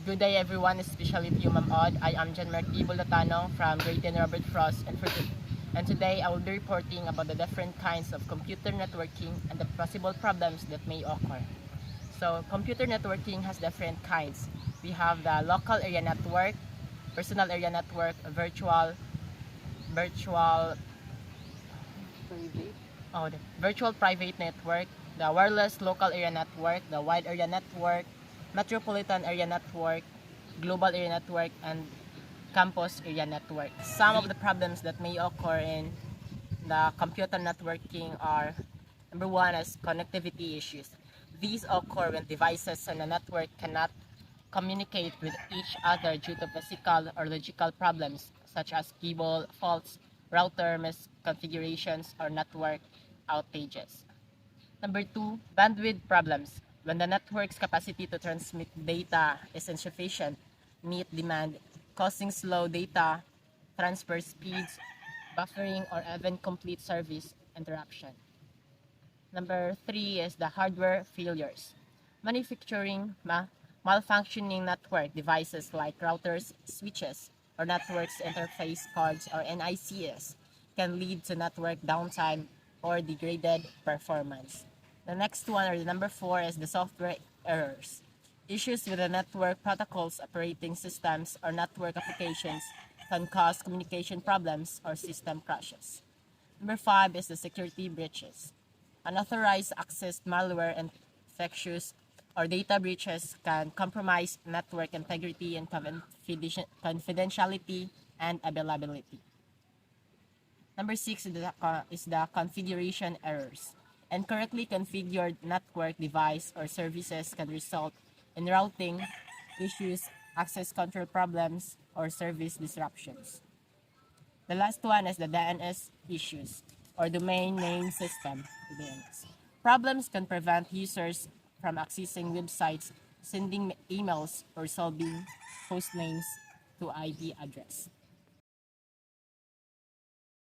Good day everyone, especially to you Ma'am Odd. I am Jan Marty Bulatano from Grade 10 Robert Frost and today I will be reporting about the different kinds of computer networking and the possible problems that may occur. So computer networking has different kinds. We have the local area network, personal area network, virtual the virtual private network, the wireless local area network, the wide area network, metropolitan area network, global area network, and campus area network. Some of the problems that may occur in the computer networking are: number one is connectivity issues. These occur when devices on a network cannot communicate with each other due to physical or logical problems such as cable faults, router misconfigurations, or network outages. Number two, bandwidth problems. When the network's capacity to transmit data is insufficient, meet demand, causing slow data transfer speeds, buffering, or even complete service interruption. Number three is the hardware failures. Manufacturing malfunctioning network devices like routers, switches, or networks interface cards or NICs can lead to network downtime or degraded performance. The next one, or the number four, is the software errors. Issues with the network protocols, operating systems, or network applications can cause communication problems or system crashes. Number five is the security breaches. Unauthorized access, malware, and infectious or data breaches can compromise network integrity and confidentiality and availability. Number six is the configuration errors. Incorrectly configured network device or services can result in routing issues, access control problems, or service disruptions. The last one is the DNS issues, or domain name system, DNS. Problems can prevent users from accessing websites, sending emails, or solving host names to IP address.